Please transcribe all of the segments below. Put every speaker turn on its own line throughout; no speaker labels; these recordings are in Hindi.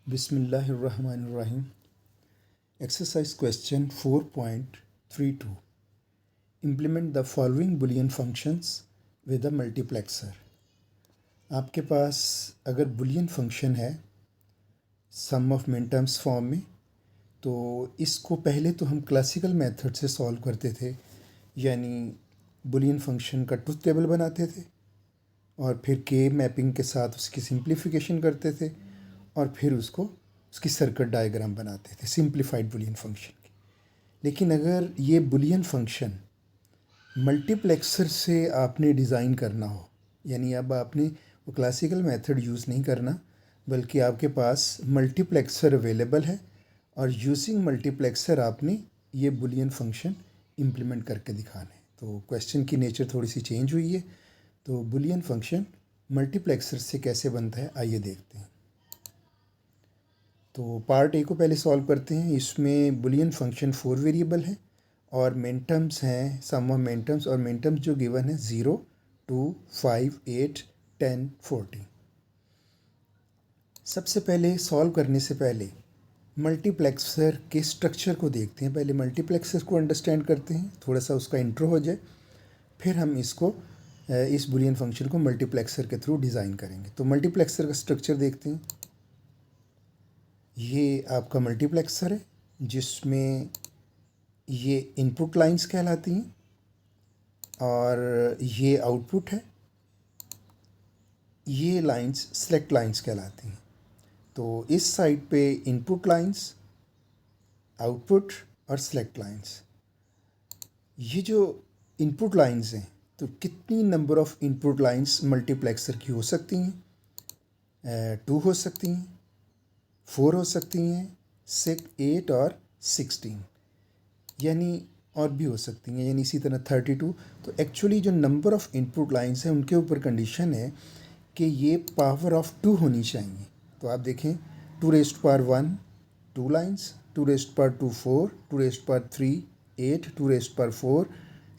बिस्मिल्लाहिर्रहमानिर्रहीम। Exercise question 4.32. Implement the following Boolean functions with a multiplexer. आपके पास अगर Boolean फंक्शन है सम ऑफ मिन टर्म्स फॉर्म में, तो इसको पहले तो हम क्लासिकल मेथड से सॉल्व करते थे, यानी Boolean फंक्शन का ट्रुथ टेबल बनाते थे और फिर के मैपिंग के साथ उसकी सिंप्लीफिकेशन करते थे और फिर उसकी सर्किट डायग्राम बनाते थे सिंप्लीफाइड बुलियन फंक्शन की। लेकिन अगर ये बुलियन फंक्शन मल्टीप्लेक्सर से आपने डिज़ाइन करना हो, यानी अब आपने वो क्लासिकल मेथड यूज़ नहीं करना, बल्कि आपके पास मल्टीप्लेक्सर अवेलेबल है और यूजिंग मल्टीप्लेक्सर आपने ये बुलियन फंक्शन इम्प्लीमेंट करके दिखाना है। तो क्वेश्चन की नेचर थोड़ी सी चेंज हुई है। तो बुलियन फंक्शन मल्टीप्लेक्सर से कैसे बनता है, आइए देखते हैं। तो पार्ट ए को पहले सॉल्व करते हैं। इसमें बुलियन फंक्शन 4 वेरिएबल है और मिन टर्म्स हैं सम ऑफ मिन टर्म्स, और मिन टर्म्स जो गिवन है 0, 2, 5, 8, 10, 14। सबसे पहले सॉल्व करने से पहले मल्टीप्लेक्सर के स्ट्रक्चर को देखते हैं। पहले मल्टीप्लेक्सर को अंडरस्टैंड करते हैं, थोड़ा सा उसका इंट्रो हो जाए, फिर हम इस बुलियन फंक्शन को मल्टीप्लेक्सर के थ्रू डिज़ाइन करेंगे। तो मल्टीप्लेक्सर का स्ट्रक्चर देखते हैं। ये आपका मल्टीप्लेक्सर है जिसमें ये इनपुट लाइंस कहलाती हैं और ये आउटपुट है। ये लाइंस सेलेक्ट लाइंस कहलाती हैं। तो इस साइड पे इनपुट लाइंस, आउटपुट और सेलेक्ट लाइंस। ये जो इनपुट लाइंस हैं, तो कितनी number of input lines multiplexer की हो सकती हैं? 2 हो सकती हैं, 4 हो सकती हैं, 6, 8 और 16, यानी और भी हो सकती हैं, यानी इसी तरह 32। तो एक्चुअली जो नंबर ऑफ़ इनपुट लाइंस हैं उनके ऊपर कंडीशन है कि ये पावर ऑफ 2 होनी चाहिए। तो आप देखें 2⁻1 2 लाइंस, 2⁻2 4, 2⁻3 8, 2⁻4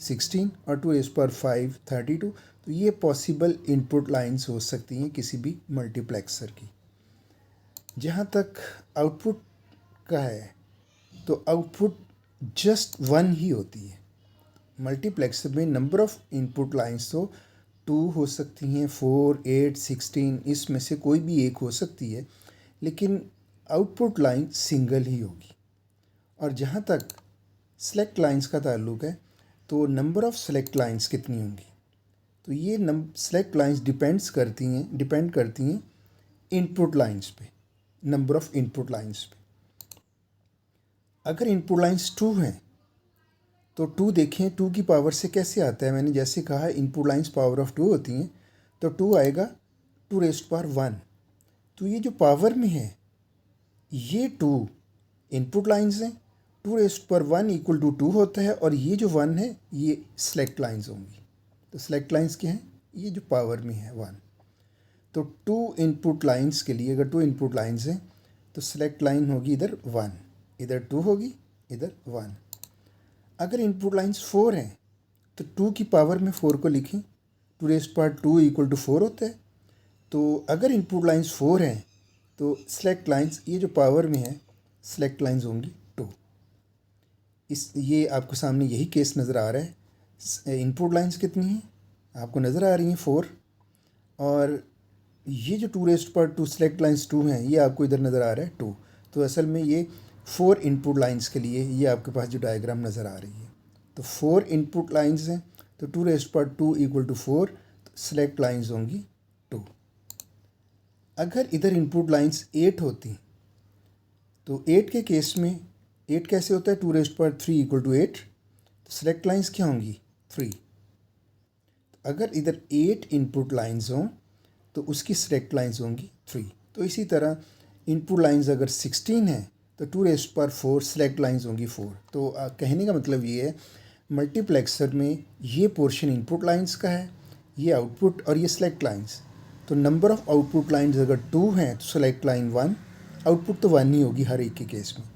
16 और 2⁻5 32। तो ये पॉसिबल इनपुट लाइंस हो सकती हैं किसी भी मल्टीप्लेक्सर की। जहाँ तक आउटपुट का है, तो आउटपुट जस्ट 1 ही होती है। मल्टीप्लेक्सर में नंबर ऑफ़ इनपुट लाइंस तो 2 हो सकती हैं, 4, 8, 16, इसमें से कोई भी एक हो सकती है, लेकिन आउटपुट लाइन सिंगल ही होगी। और जहाँ तक सेलेक्ट लाइंस का ताल्लुक़ है, तो नंबर ऑफ़ सेलेक्ट लाइंस कितनी होंगी, तो ये सेलेक्ट लाइंस डिपेंड करती हैं इनपुट लाइंस पे, नंबर ऑफ़ इनपुट लाइंस पे। अगर इनपुट लाइंस 2 हैं, तो 2 देखें 2 की पावर से कैसे आता है। मैंने जैसे कहा इनपुट लाइंस पावर ऑफ 2 होती हैं, तो 2 आएगा 2⁻1। तो ये जो पावर में है, ये 2 इनपुट लाइंस हैं, 2⁻1 इक्वल टू 2 होता है, और ये जो 1 है ये सेलेक्ट लाइंस होंगी। तो सेलेक्ट लाइंस क्या हैं, ये जो पावर में है 1। तो 2 इनपुट लाइंस के लिए अगर 2 इनपुट लाइंस हैं, तो सेलेक्ट लाइन होगी इधर 1, इधर 2 होगी, इधर 1। अगर इनपुट लाइंस 4 हैं, तो 2 की पावर में 4 को लिखें, 2⁻2 इक्वल टू 4 होता है। तो अगर इनपुट लाइंस 4 हैं, तो सेलेक्ट लाइंस ये जो पावर में है, सेलेक्ट लाइंस होंगी 2। ये आपको सामने यही केस नज़र आ रहा है। इनपुट लाइंस कितनी हैं आपको नज़र आ रही हैं 4, और ये जो 2⁻2 सेलेक्ट लाइंस 2 हैं, ये आपको इधर नज़र आ रहा है 2। तो असल में ये 4 इनपुट लाइंस के लिए ये आपके पास जो डायग्राम नज़र आ रही है, तो 4 इनपुट लाइंस हैं, तो 2⁻2 इक्वल टू 4, तो सेलेक्ट लाइंस होंगी 2। अगर इधर इनपुट लाइंस 8 होती, तो 8 के केस में 8 कैसे होता है, 2⁻3 इक्वल टू 8, तो सेलेक्ट लाइंस क्या होंगी 3। अगर इधर 8 इनपुट लाइंस हों, तो उसकी सेलेक्ट लाइंस होंगी 3। तो इसी तरह इनपुट लाइंस अगर 16 हैं, तो 2⁻4 सेलेक्ट लाइंस होंगी 4। तो कहने का मतलब ये है, मल्टीप्लेक्सर में ये पोर्शन इनपुट लाइंस का है, ये आउटपुट और ये सेलेक्ट लाइंस। तो नंबर ऑफ़ आउटपुट लाइंस अगर 2 हैं, तो सेलेक्ट लाइन 1, आउटपुट तो 1 ही होगी हर एक के केस में।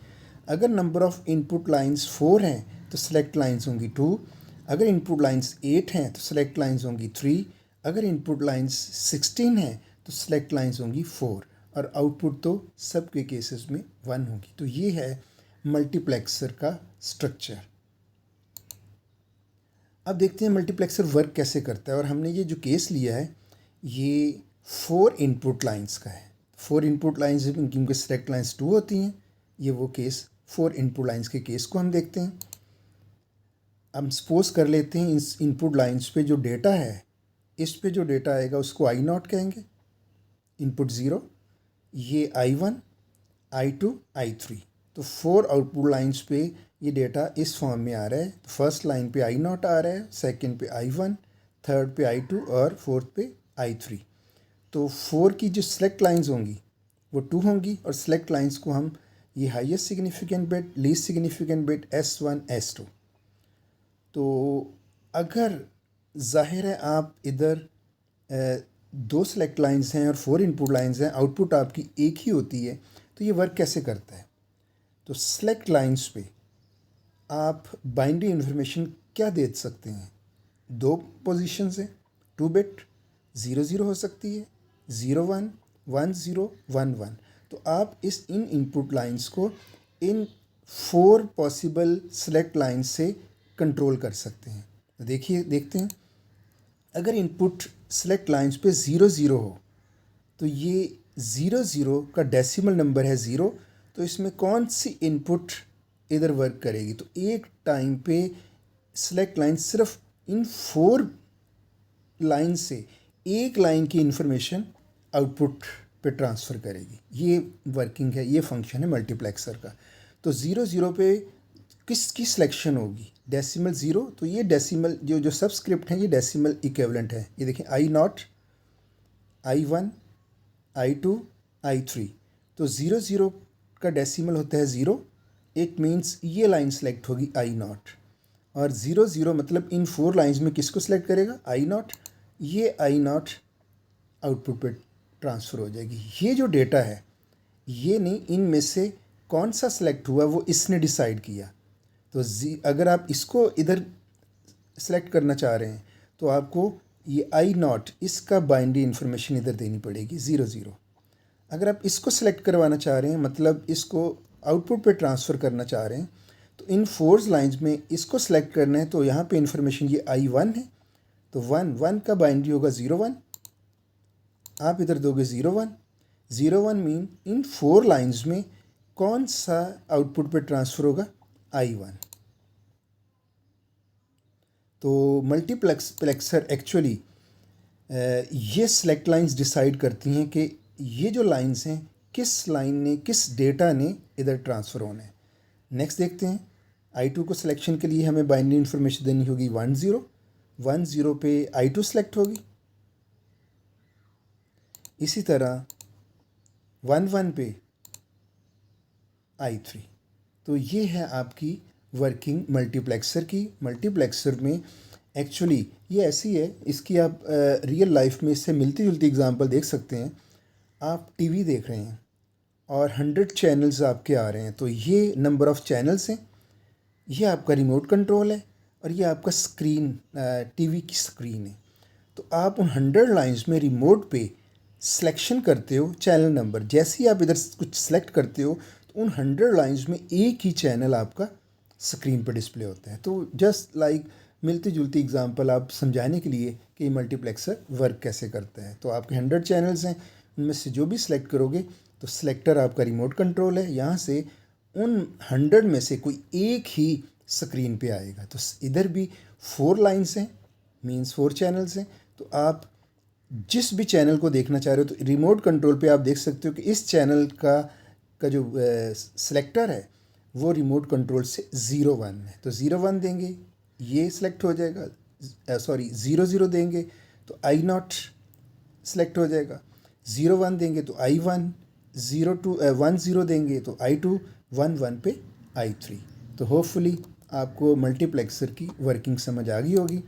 अगर नंबर ऑफ़ इनपुट लाइंस 4 हैं, तो सेलेक्ट लाइंस होंगी 2। अगर इनपुट लाइंस 8 हैं, तो सेलेक्ट लाइंस होंगी 3। अगर इनपुट लाइंस 16 हैं, तो सेलेक्ट लाइंस होंगी 4। और आउटपुट तो सबके केसेस में 1 होगी। तो ये है मल्टीप्लेक्सर का स्ट्रक्चर। अब देखते हैं मल्टीप्लेक्सर वर्क कैसे करता है। और हमने ये जो केस लिया है ये 4 इनपुट लाइंस का है। 4 इनपुट लाइंस क्योंकि सेलेक्ट लाइंस 2 होती हैं, ये वो केस 4 इनपुट लाइंस के केस को हम देखते हैं। हम सपोज कर लेते हैं इस इनपुट लाइंस पे जो डेटा है, इस पे जो डेटा आएगा उसको I0 कहेंगे, इनपुट 0, ये I1, I2, I3। तो 4 आउटपुट लाइंस पे ये डेटा इस फॉर्म में आ रहा है। फर्स्ट लाइन पे I0 आ रहा है, सेकंड पे I1, थर्ड पे I2 और फोर्थ पे I3। तो 4 की जो सेलेक्ट लाइंस होंगी वो 2 होंगी और सेलेक्ट लाइंस को हम ये highest significant bit, least significant bit, S1, S2। तो अगर जाहिर है आप इधर 2 सेलेक्ट लाइंस हैं और 4 इनपुट लाइंस हैं, आउटपुट आपकी एक ही होती है, तो ये वर्क कैसे करता है। तो सेलेक्ट लाइंस पे आप बाइनरी इन्फॉर्मेशन क्या दे सकते हैं। 2 पोजीशन से 2 बिट 0 0 हो सकती है, 0 1 1 0 1 1। तो आप इन इनपुट लाइंस को इन 4 पॉसिबल सेलेक्ट लाइंस से कंट्रोल कर सकते हैं। तो देखते हैं अगर इनपुट सेलेक्ट लाइंस पे 0 0 हो तो ये 0 0 का डेसिमल नंबर है 0। तो इसमें कौन सी इनपुट इधर वर्क करेगी। तो एक टाइम पे सेलेक्ट लाइन सिर्फ इन 4 लाइन से एक लाइन की इंफॉर्मेशन आउटपुट पे ट्रांसफ़र करेगी। ये वर्किंग है, ये फंक्शन है मल्टीप्लेक्सर का। तो 0 0 पे किसकी सिलेक्शन होगी, डेसिमल 0। तो ये डेसिमल जो सबस्क्रिप्ट हैं ये डेसिमल इक्विवेलेंट है। ये देखें I0, I1, I2, I3। तो 0 0 का डेसिमल होता है 0। इट मीन्स ये लाइन सेलेक्ट होगी I0 और 0 0 मतलब इन 4 लाइंस में किसको सेलेक्ट करेगा, I0। ये I0 आउटपुट पे ट्रांसफ़र हो जाएगी। ये जो डेटा है ये नहीं, इनमें से कौन सा सेलेक्ट हुआ वो इसने डिसाइड किया। तो अगर आप इसको इधर सेलेक्ट करना चाह रहे हैं तो आपको ये I0 इसका बाइनरी इन्फॉर्मेशन इधर देनी पड़ेगी 0 0। अगर आप इसको सेलेक्ट करवाना चाह रहे हैं मतलब इसको आउटपुट पे ट्रांसफ़र करना चाह रहे हैं तो इन 4 लाइंस में इसको सेलेक्ट करना है। तो यहाँ पे इन्फॉर्मेशन ये I1 है, तो 1 1 का बाइनरी होगा 0 1। आप इधर दोगे 0 1 0 1 मीन इन 4 लाइंस में कौन सा आउटपुट पे ट्रांसफ़र होगा, I1। तो मल्टीप्लेक्सर एक्चुअली ये सेलेक्ट लाइंस डिसाइड करती हैं कि ये जो लाइंस हैं किस लाइन ने, किस डेटा ने इधर ट्रांसफ़र होना है। नेक्स्ट देखते हैं I2 को सिलेक्शन के लिए हमें बाइनरी इन्फॉर्मेशन देनी होगी 1 0 1 0 पे I2 सेलेक्ट होगी। इसी तरह 1 1 पे I3। तो ये है आपकी वर्किंग मल्टीप्लेक्सर की। मल्टीप्लेक्सर में एक्चुअली ये ऐसी है, इसकी आप रियल लाइफ में इससे मिलती जुलती एग्जांपल देख सकते हैं। आप टीवी देख रहे हैं और 100 चैनल्स आपके आ रहे हैं, तो ये नंबर ऑफ़ चैनल्स हैं, ये आपका रिमोट कंट्रोल है और ये आपका स्क्रीन, टीवी की स्क्रीन है। तो आप उन 100 लाइंस में रिमोट पे सिलेक्शन करते हो चैनल नंबर। जैसे ही आप इधर कुछ सेलेक्ट करते हो तो उन 100 लाइंस में एक ही चैनल आपका स्क्रीन पर डिस्प्ले होता है। तो जस्ट लाइक मिलती जुलती एग्जांपल आप समझाने के लिए कि मल्टीप्लेक्सर वर्क कैसे करता है। तो आपके 100 चैनल्स हैं, उनमें से जो भी सिलेक्ट करोगे तो सिलेक्टर आपका रिमोट कंट्रोल है, यहाँ से उन 100 में से कोई एक ही स्क्रीन पे आएगा। तो इधर भी 4 लाइंस हैं, मींस 4 चैनल्स हैं। तो आप जिस भी चैनल को देखना चाह रहे हो तो रिमोट कंट्रोल पे आप देख सकते हो कि इस चैनल का जो सिलेक्टर है वो रिमोट कंट्रोल से 0 1 है। तो 0 1 देंगे ये सिलेक्ट हो जाएगा, 0 0 देंगे तो I0 सेलेक्ट हो जाएगा, 0 1 देंगे तो I1, 1 0 देंगे तो I2, 1 1 पे I3। तो होपफुली आपको मल्टीप्लेक्सर की वर्किंग समझ आ गई होगी।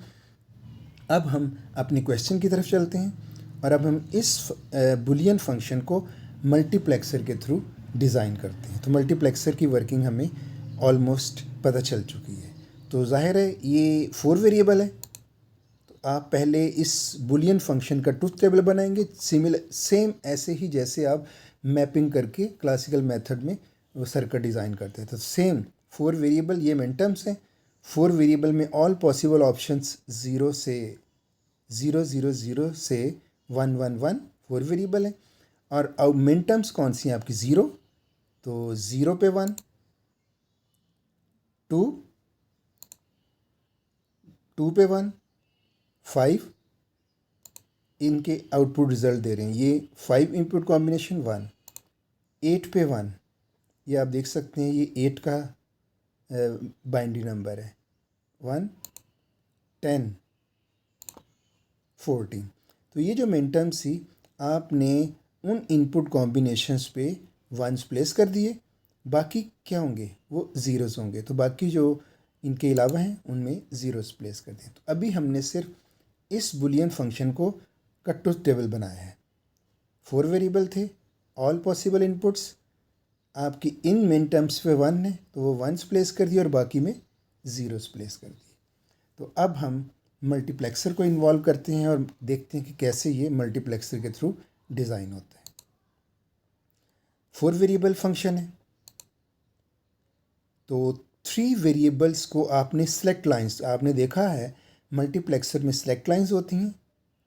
अब हम अपने क्वेश्चन की तरफ चलते हैं और अब हम इस बुलियन फंक्शन को मल्टीप्लेक्सर के थ्रू डिज़ाइन करते हैं। तो मल्टीप्लेक्सर की वर्किंग हमें ऑलमोस्ट पता चल चुकी है। तो जाहिर है ये 4 वेरिएबल है, तो आप पहले इस बुलियन फंक्शन का ट्रुथ टेबल बनाएंगे, सेम ऐसे ही जैसे आप मैपिंग करके क्लासिकल मेथड में वो सर्किट डिज़ाइन करते हैं। तो सेम 4 वेरिएबल ये मिनटर्म्स हैं। 4 वेरिएबल में ऑल पॉसिबल ऑप्शंस 0 से 0 से 1 4 वेरिएबल हैं। और अब मिनटर्म्स कौन सी हैं आपकी? 0, तो 0 पे 1, 2 पे 1, 5 इनके आउटपुट रिजल्ट दे रहे हैं। ये 5 इनपुट कॉम्बिनेशन 1, 8 पे 1, ये आप देख सकते हैं ये 8 का बाइनरी नंबर है। 1, 10, 14। तो ये जो मिनटर्म्स थी आपने उन इनपुट कॉम्बिनेशंस पे 1s प्लेस कर दिए, बाकी क्या होंगे? वो 0s होंगे। तो बाकी जो इनके अलावा हैं उनमें 0s प्लेस कर दिए। तो अभी हमने सिर्फ इस बुलियन फंक्शन को का ट्रुथ टेबल बनाया है। 4 वेरिएबल थे, ऑल पॉसिबल इनपुट्स आपकी इन मिन टर्म्स पे 1 है तो वो 1s प्लेस कर दिए और बाकी में 0s प्लेस कर दिए। तो अब हम मल्टीप्लेक्सर को इन्वॉल्व करते हैं और देखते हैं कि कैसे ये मल्टीप्लेक्सर के थ्रू डिज़ाइन होता है। 4 वेरिएबल फंक्शन है तो 3 वेरिएबल्स को आपने सेलेक्ट लाइंस, आपने देखा है मल्टीप्लेक्सर में सेलेक्ट लाइंस होती हैं,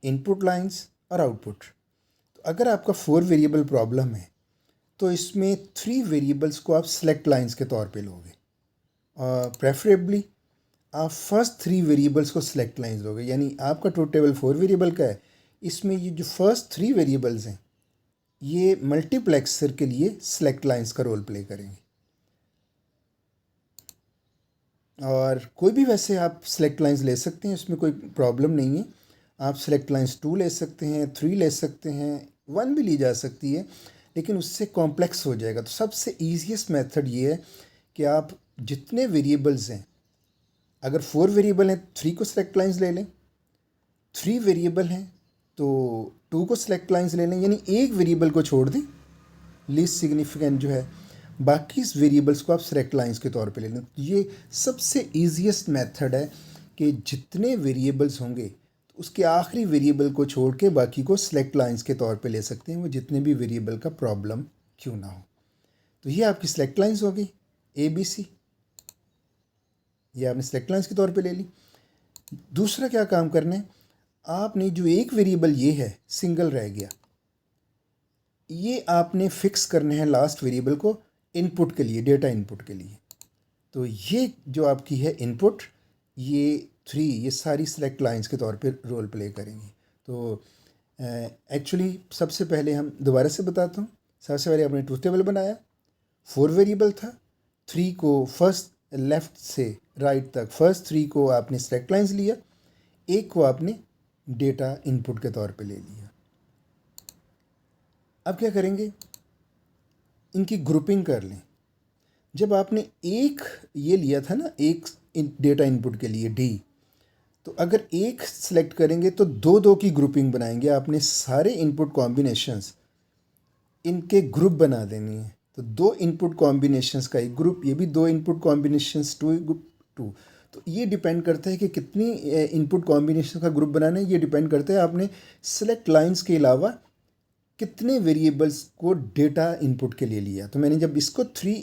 इनपुट लाइंस और आउटपुट। तो अगर आपका 4 वेरिएबल प्रॉब्लम है तो इसमें 3 वेरिएबल्स को आप सेलेक्ट लाइंस के तौर पे लोगे। प्रेफरेबली आप फर्स्ट 3 वेरिएबल्स को सेलेक्ट लाइंस लोगे, यानी आपका ट्रुथ टेबल 4 वेरिएबल का है। इसमें ये जो फर्स्ट 3 वेरिएबल्स हैं ये मल्टीप्लेक्सर के लिए सेलेक्ट लाइंस का रोल प्ले करेंगे। और कोई भी वैसे आप सेलेक्ट लाइंस ले सकते हैं, इसमें कोई प्रॉब्लम नहीं है। आप सेलेक्ट लाइंस 2 ले सकते हैं, 3 ले सकते हैं, 1 भी ली जा सकती है, लेकिन उससे कॉम्प्लेक्स हो जाएगा। तो सबसे ईजीएस्ट मेथड ये है कि आप जितने वेरिएबल्स हैं, अगर 4 वेरिएबल हैं 3 को सेलेक्ट लाइंस ले लें, 3 वेरिएबल हैं तो 2 को सेलेक्ट लाइंस ले लें, यानी एक वेरिएबल को छोड़ दें, लीस्ट सिग्निफिकेंट जो है, बाकी इस वेरिएबल्स को आप सेलेक्ट लाइंस के तौर पे ले लें। तो ये सबसे ईजीएस्ट मेथड है कि जितने वेरिएबल्स होंगे तो उसके आखिरी वेरिएबल को छोड़ के बाकी को सेलेक्ट लाइंस के तौर पे ले सकते हैं, वो जितने भी वेरिएबल का प्रॉब्लम क्यों ना हो। तो ये आपकी सेलेक्ट लाइंस हो गई ABC, ये आपने सेलेक्ट लाइंस के तौर पे ले ली। दूसरा क्या काम करना है, आपने जो एक वेरिएबल ये है सिंगल रह गया, ये आपने फिक्स करने हैं लास्ट वेरिएबल को इनपुट के लिए, डेटा इनपुट के लिए। तो ये जो आपकी है इनपुट, ये 3 ये सारी सेलेक्ट लाइंस के तौर पे रोल प्ले करेंगी। तो एक्चुअली सबसे पहले हम दोबारा से बताता हूँ। सबसे पहले आपने ट्रुथ टेबल बनाया, 4 वेरिएबल था, 3 को फर्स्ट लेफ़्ट से राइट तक फर्स्ट 3 को आपने सेलेक्ट लाइंस लिया, एक को आपने डेटा इनपुट के तौर पे ले लिया। अब क्या करेंगे, इनकी ग्रुपिंग कर लें। जब आपने एक ये लिया था ना, एक डेटा इनपुट के लिए D, तो अगर एक सेलेक्ट करेंगे तो 2 की ग्रुपिंग बनाएंगे। आपने सारे इनपुट कॉम्बिनेशंस इनके ग्रुप बना देनी है। तो 2 इनपुट कॉम्बिनेशंस का एक ग्रुप, ये भी 2 इनपुट कॉम्बिनेशंस 2। तो ये डिपेंड करता है कि कितनी इनपुट कॉम्बिनेशन का ग्रुप बनाना है। ये डिपेंड करता है आपने सेलेक्ट लाइंस के अलावा कितने वेरिएबल्स को डेटा इनपुट के लिए लिया। तो मैंने जब इसको 3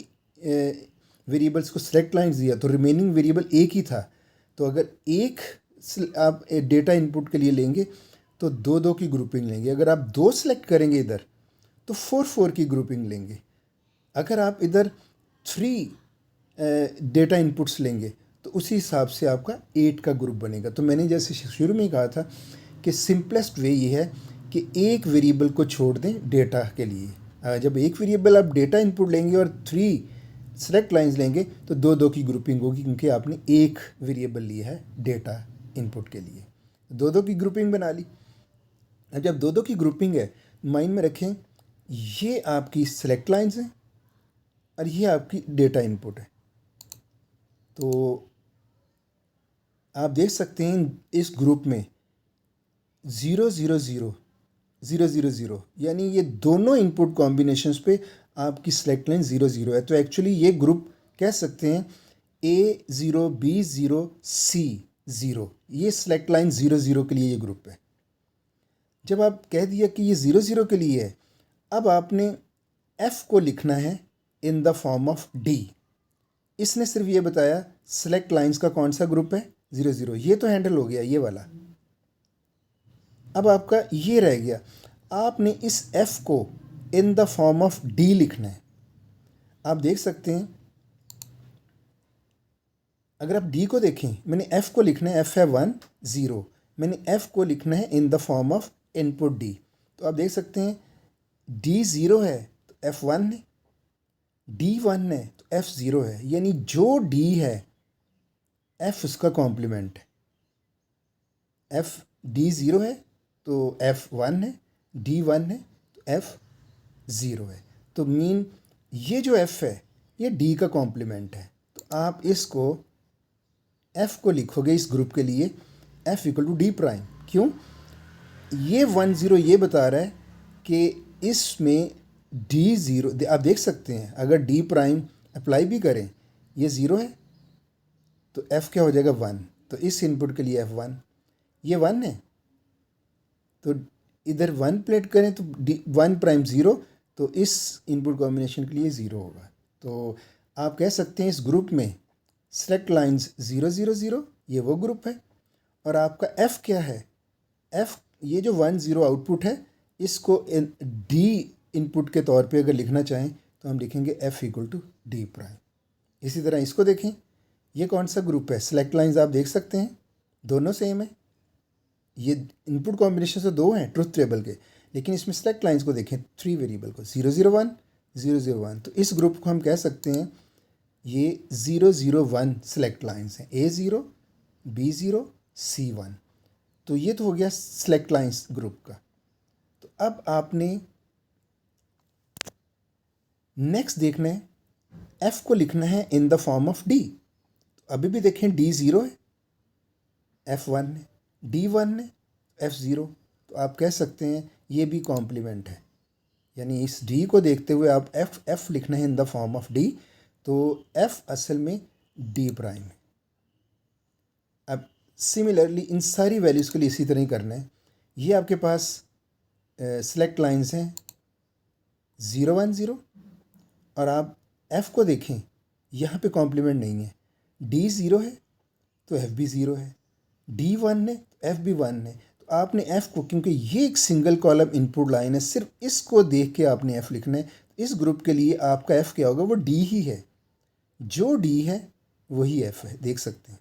वेरिएबल्स को सेलेक्ट लाइंस दिया तो रिमेनिंग वेरिएबल एक ही था। तो अगर एक आप डेटा इनपुट के लिए लेंगे तो 2 की ग्रुपिंग लेंगे। अगर आप 2 सेलेक्ट करेंगे इधर तो 4 की ग्रुपिंग लेंगे। अगर आप इधर 3 डेटा इनपुट्स लेंगे तो उसी हिसाब से आपका 8 का ग्रुप बनेगा। तो मैंने जैसे शुरू में कहा था कि सिंपलेस्ट वे ये है कि एक वेरिएबल को छोड़ दें डेटा के लिए। जब एक वेरिएबल आप डेटा इनपुट लेंगे और 3 सेलेक्ट लाइंस लेंगे तो 2 की ग्रुपिंग होगी, क्योंकि आपने एक वेरिएबल लिया है डेटा इनपुट के लिए। 2 की ग्रुपिंग बना ली। अब जब 2 की ग्रुपिंग है, माइंड में रखें ये आपकी सेलेक्ट लाइंस हैं और ये आपकी डेटा इनपुट है। तो आप देख सकते हैं इस ग्रुप में 0 0 0 0 0 0, यानी ये दोनों इनपुट कॉम्बिनेशंस पे आपकी सेलेक्ट लाइन 0 0 है। तो एक्चुअली ये ग्रुप कह सकते हैं A0 B0 C, ज़ीरो, ये सेलेक्ट लाइन 0 0 के लिए ये ग्रुप है। जब आप कह दिया कि ये 0 0 के लिए है, अब आपने f को लिखना है in the form of d। इसने सिर्फ ये बताया सेलेक्ट लाइंस का कौन सा ग्रुप है, 0 0, ये तो हैंडल हो गया ये वाला। अब आपका ये रह गया, आपने इस f को in the form of d लिखना है। आप देख सकते हैं, अगर आप d को देखें, मैंने f को लिखना है, f है 1 0, मैंने f को लिखना है in the form of input d। तो आप देख सकते हैं d 0 है तो f 1 है, d 1 है तो f 0 है, यानी जो d है f उसका कॉम्प्लीमेंट है। f d 0 है तो f 1 है, d 1 है तो f 0 है। तो मीन ये जो f है ये d का कॉम्प्लीमेंट है। तो आप इसको f को लिखोगे इस ग्रुप के लिए f equal to d prime. क्यों? ये 1 0 ये बता रहा है कि इसमें d 0, आप देख सकते हैं अगर d प्राइम अप्लाई भी करें ये 0 है तो f क्या हो जाएगा 1। तो इस इनपुट के लिए f 1, ये 1 है तो इधर 1 प्लेट करें तो d 1 प्राइम 0, तो इस इनपुट कॉम्बिनेशन के लिए 0 होगा। तो आप कह सकते हैं इस ग्रुप में सेलेक्ट लाइंस 0 0 0 ये वो ग्रुप है, और आपका f क्या है, f ये जो 1 0 आउटपुट है इसको d इनपुट के तौर पे अगर लिखना चाहें तो हम लिखेंगे f equal to d prime. इसी तरह इसको देखें, ये कौन सा ग्रुप है, सेलेक्ट लाइंस आप देख सकते हैं दोनों सेम है, ये इनपुट कॉम्बिनेशन से दो हैं ट्रुथ टेबल के, लेकिन इसमें सेलेक्ट लाइंस को देखें 3 वेरिएबल को 0 0 1 0 0 1। तो इस ग्रुप को हम कह सकते हैं ये 0 0 1 सेलेक्ट लाइंस हैं, A0 B0 C1। तो ये तो हो गया सेलेक्ट लाइंस ग्रुप का। तो अब आपने नेक्स्ट देखना है f को लिखना है in the form of d। तो अभी भी देखें d 0 है, f 1 है, d 1 है, f 0। तो आप कह सकते हैं ये भी कॉम्प्लीमेंट है, यानी इस d को देखते हुए आप f लिखना है in the form of d, तो f असल में d प्राइम है। अब सिमिलरली इन सारी वैल्यूज़ के लिए इसी तरह ही करना है। ये आपके पास सेलेक्ट लाइंस हैं 0 1 0, और आप f को देखें यहाँ पे कॉम्प्लीमेंट नहीं है, d 0 है तो f भी 0 है, d 1 है तो f भी 1 है। तो आपने f को, क्योंकि ये एक सिंगल कॉलम इनपुट लाइन है, सिर्फ इसको देख के आपने f लिखना है। इस ग्रुप के लिए आपका f क्या होगा, वो d ही है, जो d है वही f है, देख सकते हैं।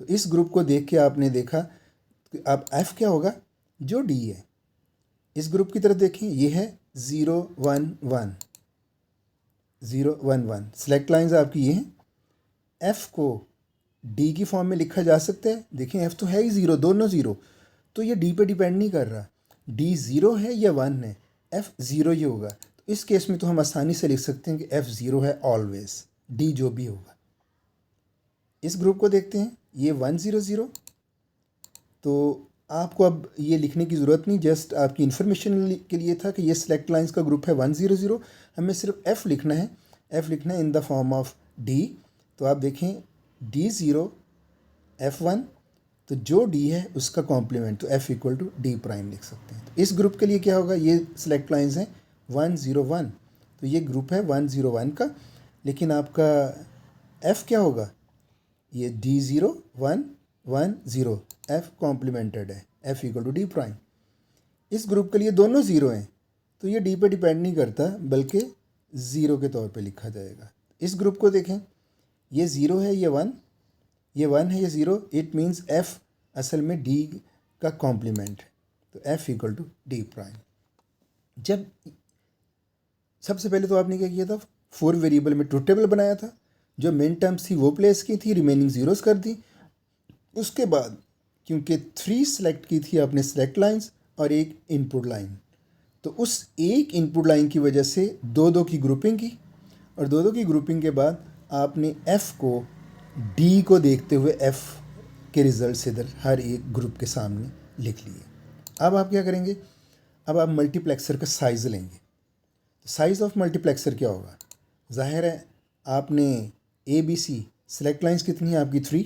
तो इस ग्रुप को देख के आपने देखा कि अब f क्या होगा, जो d है। इस ग्रुप की तरफ देखें, ये है 0 1 1 0 1 1, सेलेक्ट लाइंस आपकी ये हैं। f को d की फॉर्म में लिखा जा सकता है, देखें f तो है ही 0, दोनों 0, तो ये d पे डिपेंड नहीं कर रहा, d 0 है या 1 है, f 0 ही होगा। तो इस केस में तो हम आसानी से लिख सकते हैं कि f 0 है ऑलवेज, d जो भी होगा। इस ग्रुप को देखते हैं, ये 1 0 0, तो आपको अब ये लिखने की ज़रूरत नहीं, जस्ट आपकी इन्फॉर्मेशन के लिए था कि ये सेलेक्ट लाइंस का ग्रुप है 1 0 0। हमें सिर्फ f लिखना है, f लिखना है in the form of d। तो आप देखें d 0 f 1, तो जो d है उसका कॉम्प्लीमेंट, तो f equal to d prime लिख सकते हैं। तो इस ग्रुप के लिए क्या होगा, ये सेलेक्ट लाइंस हैं 1 0 1, तो ये ग्रुप है 1 0 1 का, लेकिन आपका f क्या होगा, ये d 0 1 1 0, f कॉम्प्लीमेंटेड है, f equal to d prime. इस ग्रुप के लिए दोनों 0 हैं, तो ये d पे डिपेंड नहीं करता, बल्कि 0 के तौर पे लिखा जाएगा। इस ग्रुप को देखें, ये 0 है, ये 1, ये 1 है, ये 0, इट मीन्स f असल में d का कॉम्प्लीमेंट है, तो f equal to d prime. जब सबसे पहले तो आपने क्या किया था, 4 वेरिएबल में ट्रुथ टेबल बनाया था, जो मेन टर्म्स थी वो प्लेस की थी, रिमेनिंग ज़ीरोस कर दी। उसके बाद क्योंकि 3 सेलेक्ट की थी आपने सेलेक्ट लाइंस और एक इनपुट लाइन, तो उस एक इनपुट लाइन की वजह से 2 2 की ग्रुपिंग की, और 2 2 की ग्रुपिंग के बाद आपने f को d को देखते हुए f के रिज़ल्ट इधर हर एक ग्रुप के सामने लिख लिए। अब आप क्या करेंगे, अब आप मल्टीप्लेक्सर का साइज़ लेंगे। तो साइज़ ऑफ मल्टीप्लेक्सर क्या होगा, ज़ाहिर है आपने ABC सेलेक्ट लाइंस कितनी है आपकी 3।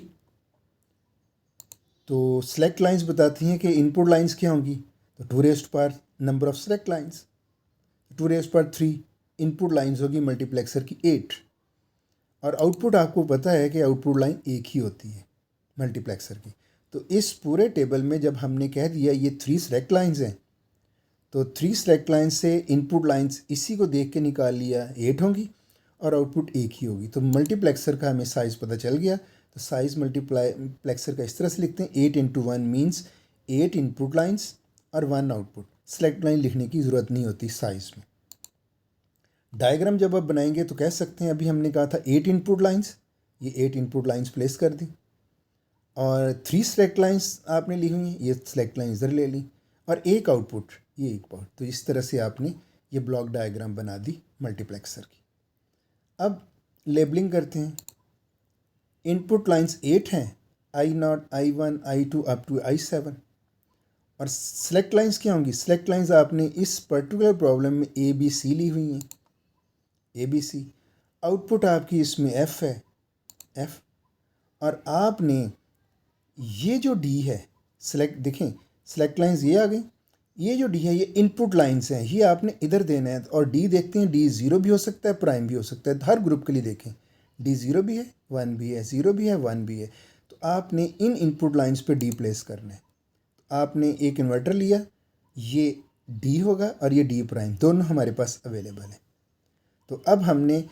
तो सेलेक्ट लाइंस बताती हैं कि इनपुट लाइंस क्या होंगी, तो 2 raised power number of select lines, 2 raised power 3 input lines होगी मल्टीप्लेक्सर की 8। और आउटपुट आपको पता है कि आउटपुट लाइन एक ही होती है मल्टीप्लेक्सर की। तो इस पूरे टेबल में जब हमने कह दिया ये 3 सेलेक्ट लाइंस हैं, तो 3 सेलेक्ट लाइंस से इनपुट लाइंस इसी को देख के निकाल लिया 8 होंगी और आउटपुट एक ही होगी। तो मल्टीप्लेक्सर का हमें साइज़ पता चल गया। तो साइज़ मल्टीप्लेक्सर का इस तरह से लिखते हैं, 8 इंटू 1 मीन्स 8 इनपुट लाइंस और 1 आउटपुट। सेलेक्ट लाइन लिखने की ज़रूरत नहीं होती साइज़ में। डायग्राम जब आप बनाएंगे तो कह सकते हैं, अभी हमने कहा था 8 इनपुट लाइंस, ये 8 इनपुट लाइंस प्लेस कर दी और 3 सेलेक्ट लाइंस आपने ली हुई हैं, ये सेलेक्ट लाइन इधर ले ली और एक आउटपुट, ये एक पार्ट। तो इस तरह से आपने ये ब्लॉक डायग्राम बना दी मल्टीप्लेक्सर की। अब लेबलिंग करते हैं। इनपुट लाइंस 8 हैं, I0, I1, I2 up to I7। और सेलेक्ट लाइंस क्या होंगी, सेलेक्ट लाइंस आपने इस पर्टिकुलर प्रॉब्लम में ABC ली हुई हैं, ABC। आउटपुट आपकी इसमें F है, F। और आपने ये जो D है, सेलेक्ट देखें सेलेक्ट लाइंस ये आ गई, ये जो D है ये इनपुट लाइंस हैं, ये आपने इधर देना है। और D देखते हैं, D 0 भी हो सकता है, प्राइम भी हो सकता है। हर ग्रुप के लिए देखें, D 0 भी है, 1 भी है, 0 भी है, 1 भी है। तो आपने इन इनपुट लाइंस पे D प्लेस करना है। तो आपने एक इन्वर्टर लिया, ये D होगा और ये D प्राइम, दोनों हमारे पास अवेलेबल है। तो अब हमने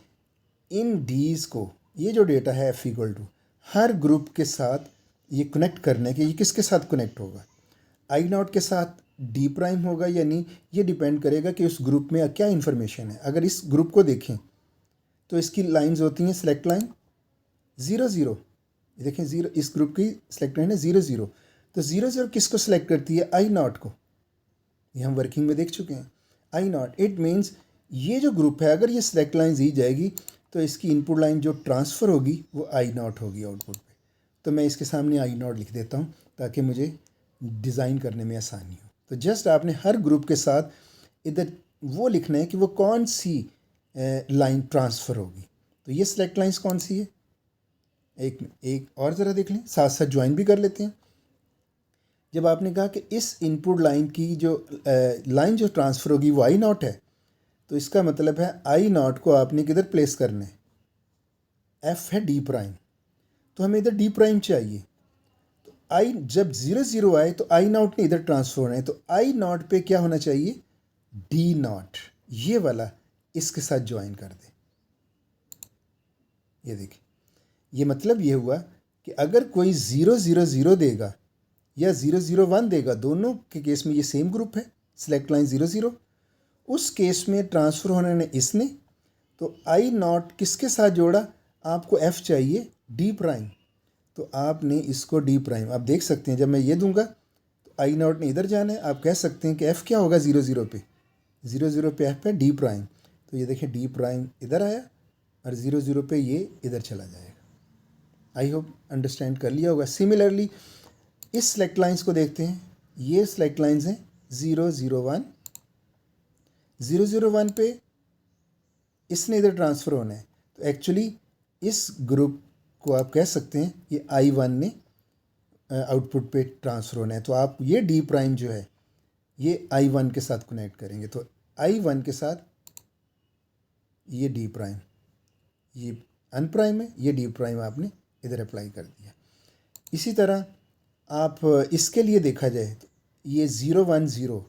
इन डीज को, ये जो डेटा है F इक्वल टू हर ग्रुप के साथ ये कनेक्ट करने के, ये किसके साथ कनेक्ट होगा, I0 के साथ D प्राइम होगा या नहीं, ये डिपेंड करेगा कि उस ग्रुप में क्या इन्फॉर्मेशन है। अगर इस ग्रुप को देखें तो इसकी लाइंस होती हैं सेलेक्ट लाइन 0 0, ये देखें 0, इस ग्रुप की सेलेक्ट लाइन है 0 0। तो 0 0 किसको सेलेक्ट करती है, I0 को। ये हम वर्किंग में देख चुके हैं, I0। इट मीन्स ये जो ग्रुप है, अगर ये सेलेक्ट लाइन दी जाएगी तो इसकी इनपुट लाइन जो ट्रांसफ़र होगी वो I0 होगी आउटपुट पे। तो मैं इसके सामने I0 लिख देता हूँ ताकि मुझे डिज़ाइन करने में आसानी हो। तो जस्ट आपने हर ग्रुप के साथ इधर वो लिखना है कि वो कौन सी लाइन ट्रांसफ़र होगी। तो ये सेलेक्ट लाइंस कौन सी है, एक और ज़रा देख लें, साथ साथ ज्वाइन भी कर लेते हैं। जब आपने कहा कि इस इनपुट लाइन की जो लाइन जो ट्रांसफ़र होगी वो I0 है, तो इसका मतलब है I0 को आपने किधर प्लेस करना है, F है D प्राइम, तो हमें इधर D प्राइम चाहिए। तो I जब 0 0 आए तो I0 ने इधर ट्रांसफ़र होना है, तो I0 पे क्या होना चाहिए, D0, ये वाला इसके साथ ज्वाइन कर दें। ये देखिए, ये मतलब ये हुआ कि अगर कोई 0 0 0 देगा या 0 0 1 देगा, दोनों के केस में ये सेम ग्रुप है, सेलेक्ट लाइन 0 0, उस केस में ट्रांसफ़र होने ने इसने, तो I0 किसके साथ जोड़ा, आपको F चाहिए D प्राइम, तो आपने इसको D प्राइम, आप देख सकते हैं जब मैं ये दूंगा तो I0 ने इधर जाना है। आप कह सकते हैं कि F क्या होगा 0 0 पे, 0 0 पे F है D प्राइम। तो ये देखिए D प्राइम इधर आया और 0 0 पे ये इधर चला जाएगा। आई होप अंडरस्टैंड कर लिया होगा। सिमिलरली इस सेलेक्ट लाइंस को देखते हैं, ये सेलेक्ट लाइंस हैं 0 0 1, 0 0 1 पे इसने इधर ट्रांसफ़र होना है। तो एक्चुअली इस ग्रुप को आप कह सकते हैं ये I1 ने आउटपुट पे ट्रांसफ़र होना है। तो आप ये D प्राइम जो है ये I1 के साथ कनेक्ट करेंगे, तो I1 के साथ ये D प्राइम, ये अन प्राइम है, ये D प्राइम आपने इधर अप्लाई कर दिया। इसी तरह आप इसके लिए देखा जाए तो ये 0 1 0,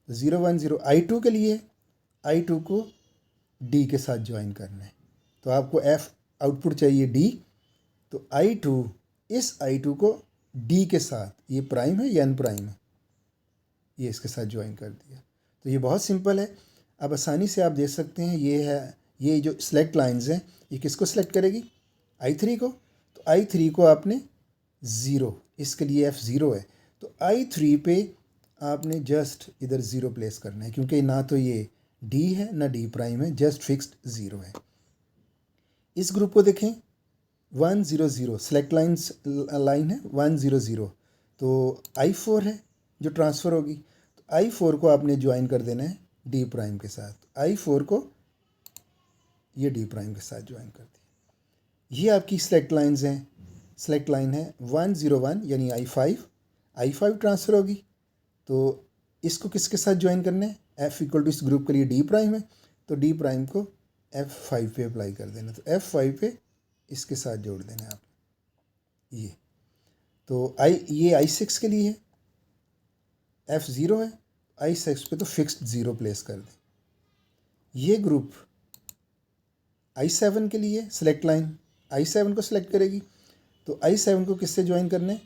0 1 0 I2 के लिए, I2 को D के साथ ज्वाइन करना है। तो आपको F आउटपुट चाहिए D, तो I2 इस I2 को D के साथ, ये प्राइम है या अन प्राइम है, ये इसके साथ ज्वाइन कर दिया। तो ये बहुत सिंपल है, अब आसानी से आप देख सकते हैं। ये है, ये जो सेलेक्ट लाइंस हैं ये किसको सेलेक्ट करेगी, I3 को। तो I3 को आपने 0, इसके लिए F 0 है, तो I3 पे आपने जस्ट इधर 0 प्लेस करना है, क्योंकि ना तो ये D है ना D प्राइम है, जस्ट फिक्स्ड 0 है। इस ग्रुप को देखें 1 0 0, सेलेक्ट लाइंस लाइन है 1 0 0, तो I4 है जो ट्रांसफ़र होगी। तो I4 को आपने ज्वाइन कर देना है D प्राइम के साथ, I4 को ये D प्राइम के साथ ज्वाइन कर दिया। ये आपकी सेलेक्ट लाइंस हैं। सेलेक्ट लाइन है 101 यानी I5 ट्रांसफ़र होगी। तो इसको किसके साथ ज्वाइन करना है? F इक्वल टू इस ग्रुप के लिए D प्राइम है, तो D प्राइम को F5 पे अप्लाई कर देना। तो F5 पे इसके साथ जोड़ देना है आप ये। तो ये I6 के लिए है, F0 है, I6 पे तो फिक्स्ड 0 प्लेस कर दें। ये ग्रुप I7 के लिए सेलेक्ट लाइन I7 को सिलेक्ट करेगी, तो I7 को किससे ज्वाइन करना है?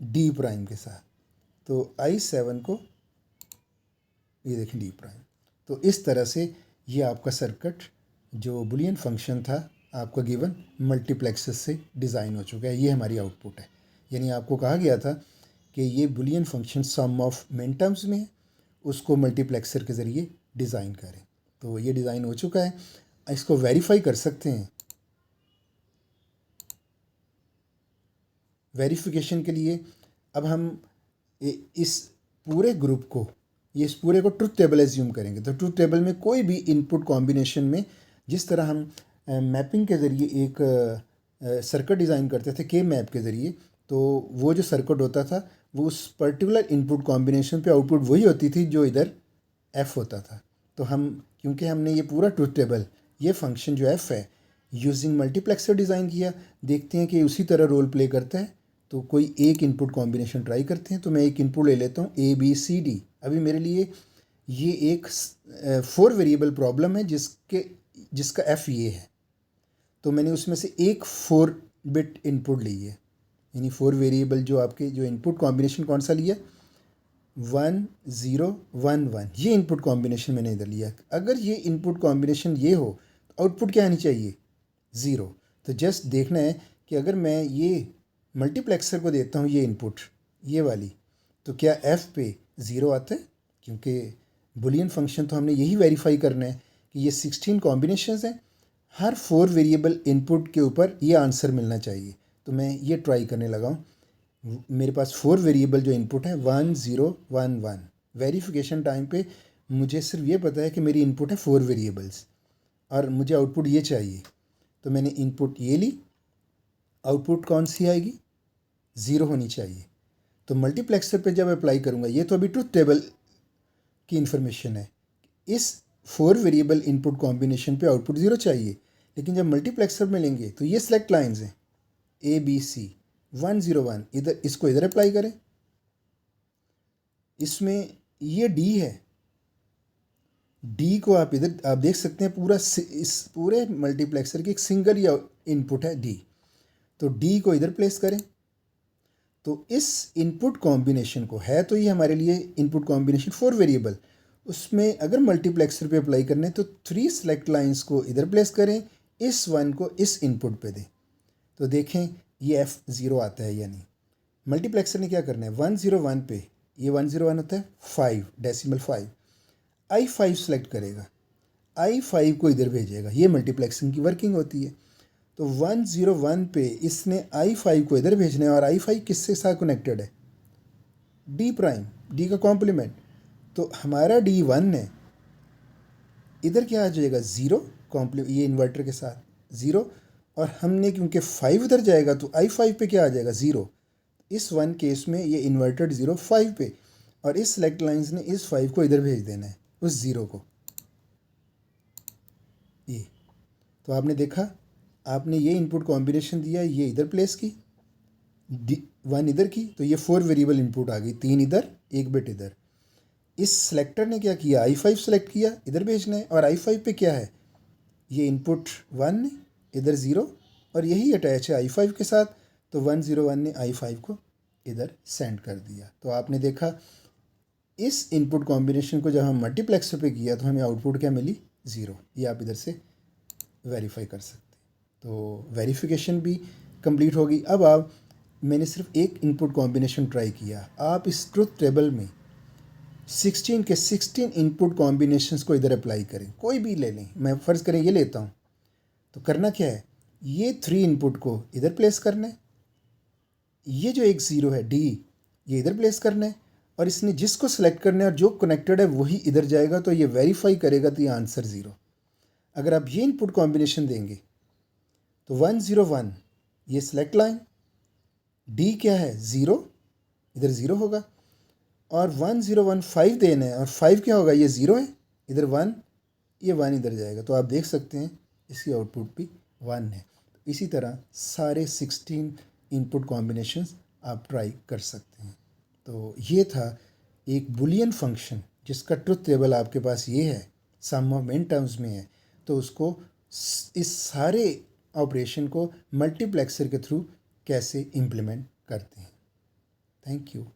D प्राइम के साथ। तो I7 को ये देखें D प्राइम। तो इस तरह से ये आपका सर्किट जो बुलियन फंक्शन था आपका गिवन मल्टीप्लेक्सेस से डिज़ाइन हो चुका है। ये हमारी आउटपुट है। यानी आपको कहा गया था कि ये बुलियन फंक्शन सम ऑफ मिन टर्म्स में है, उसको मल्टीप्लेक्सर के ज़रिए डिज़ाइन करें। तो ये डिज़ाइन हो चुका है। इसको वेरीफाई कर सकते हैं। वेरिफिकेशन के लिए अब हम इस पूरे ग्रुप को, इस पूरे को ट्रुथ टेबल एज्यूम करेंगे। तो ट्रुथ टेबल में कोई भी इनपुट कॉम्बिनेशन में, जिस तरह हम मैपिंग के ज़रिए एक सर्किट डिज़ाइन करते थे के मैप के ज़रिए, तो वो जो सर्किट होता था वो उस पर्टिकुलर इनपुट कॉम्बिनेशन पे आउटपुट वही होती थी जो इधर एफ़ होता था। तो हम, क्योंकि हमने ये पूरा ट्रुथ टेबल, ये फंक्शन जो एफ़ है, यूजिंग मल्टीप्लेक्सर डिज़ाइन किया, देखते हैं कि उसी तरह रोल प्ले करता है। तो कोई एक इनपुट कॉम्बिनेशन ट्राई करते हैं। तो मैं एक इनपुट ले लेता हूँ ABCD। अभी मेरे लिए ये एक 4 वेरिएबल प्रॉब्लम है जिसका F ये है। तो मैंने उसमें से एक 4 बिट इनपुट ली है, यानी 4 वेरिएबल जो आपके जो इनपुट कॉम्बिनेशन कौन सा लिया? 1 0 1 1, ये इनपुट कॉम्बिनेशन मैंने इधर लिया। अगर ये इनपुट कॉम्बिनेशन ये हो तो आउटपुट क्या आनी चाहिए? 0। तो जस्ट देखना है कि अगर मैं ये मल्टीप्लेक्सर को देता हूँ ये इनपुट, ये वाली, तो क्या F पे 0 आता है? क्योंकि बुलियन फंक्शन तो हमने यही वेरीफाई करना है कि ये 16 कॉम्बिनेशंस हैं, हर 4 वेरिएबल इनपुट के ऊपर ये आंसर मिलना चाहिए। तो मैं ये ट्राई करने लगा हूँ। मेरे पास 4 वेरिएबल जो इनपुट है 1 0 1 1। वेरिफिकेशन टाइम पे मुझे सिर्फ ये पता है कि मेरी इनपुट है 4 वेरिएबल्स और मुझे आउटपुट ये चाहिए। तो मैंने इनपुट ये ली, आउटपुट कौन सी आएगी? 0 होनी चाहिए। तो मल्टीप्लेक्सर पे जब अप्लाई करूँगा, ये तो अभी ट्रुथ टेबल की इन्फॉर्मेशन है, इस 4 वेरिएबल इनपुट कॉम्बिनेशन पे आउटपुट 0 चाहिए। लेकिन जब मल्टीप्लेक्सर में लेंगे तो ये सेलेक्ट लाइंस हैं ABC 1 0 1, इधर इसको इधर अप्लाई करें। इसमें ये D है, D को आप इधर आप देख सकते हैं, पूरा इस पूरे मल्टीप्लेक्सर की एक सिंगल या इनपुट है D। तो D को इधर प्लेस करें। तो इस इनपुट कॉम्बिनेशन को, है तो ये हमारे लिए इनपुट कॉम्बिनेशन 4 वेरिएबल, उसमें अगर मल्टीप्लेक्सर पे अप्लाई करना है तो 3 सेलेक्ट लाइंस को इधर प्लेस करें, इस 1 को इस इनपुट पे दें। तो देखें ये F0 आता है। यानी मल्टीप्लेक्सर ने क्या करना है? 1 0 1 पे, ये 1 0 1 होता है 5 डेसिमल 5, I5 सेलेक्ट करेगा, I5 को इधर भेजेगा। ये मल्टीप्लेक्सिंग की वर्किंग होती है। तो 1 0 1 पे इसने I5 को इधर भेजना है, और I5 किससे साथ कनेक्टेड है? D प्राइम, D का कॉम्प्लीमेंट। तो हमारा D 1 है, इधर क्या आ जाएगा? 0 कॉम्प्लीमेंट, ये इन्वर्टर के साथ 0, और हमने क्योंकि 5 इधर जाएगा तो I5 पे क्या आ जाएगा? 0। इस 1 केस में ये इन्वर्टेड 0 5 पे, और इस सेलेक्ट लाइंस ने इस 5 को इधर भेज देना है, उस 0 को। ये तो आपने देखा, आपने ये इनपुट कॉम्बिनेशन दिया, ये इधर प्लेस की, 1 इधर की, तो ये 4 वेरिएबल इनपुट आ गई, 3 इधर 1 बिट इधर। इस सेलेक्टर ने क्या किया? I5 सेलेक्ट किया, इधर भेजना है, और I5 पे क्या है? ये इनपुट 1 इधर 0, और यही अटैच है I5 के साथ। तो 1 0 1 ने I5 को इधर सेंड कर दिया। तो आपने देखा, इस इनपुट कॉम्बिनेशन को जब हम मल्टीप्लेक्सर पे किया तो हमें आउटपुट क्या मिली? 0। ये आप इधर से वेरीफाई कर सकते हैं। तो वेरिफिकेशन भी कंप्लीट होगी। अब आप, मैंने सिर्फ एक इनपुट कॉम्बिनेशन ट्राई किया, आप इस ट्रुथ टेबल में 16 के 16 इनपुट कॉम्बिनेशंस को इधर अप्लाई करें, कोई भी ले लें। मैं फ़र्ज़ करें ये लेता हूँ, तो करना क्या है? ये 3 इनपुट को इधर प्लेस करना है, ये जो एक 0 है D, ये इधर प्लेस करना है, और इसने जिसको सेलेक्ट करना है और जो कनेक्टेड है वही इधर जाएगा। तो ये वेरीफाई करेगा, तो ये आंसर 0। अगर आप ये इनपुट कॉम्बिनेशन देंगे तो 101 ये सेलेक्ट लाइन, डी क्या है 0, इधर 0 होगा, और 1015 देना है और 5 क्या होगा, ये 0 है, इधर 1, ये 1 इधर जाएगा। तो आप देख सकते हैं इसकी आउटपुट भी 1 है। इसी तरह सारे 16 इनपुट कॉम्बिनेशंस आप ट्राई कर सकते हैं। तो ये था एक बुलियन फंक्शन जिसका ट्रुथ टेबल आपके पास ये है, सम ऑफ n टर्म्स में है, तो उसको इस सारे ऑपरेशन को मल्टीप्लेक्सर के थ्रू कैसे इम्प्लीमेंट करते हैं। Thank you.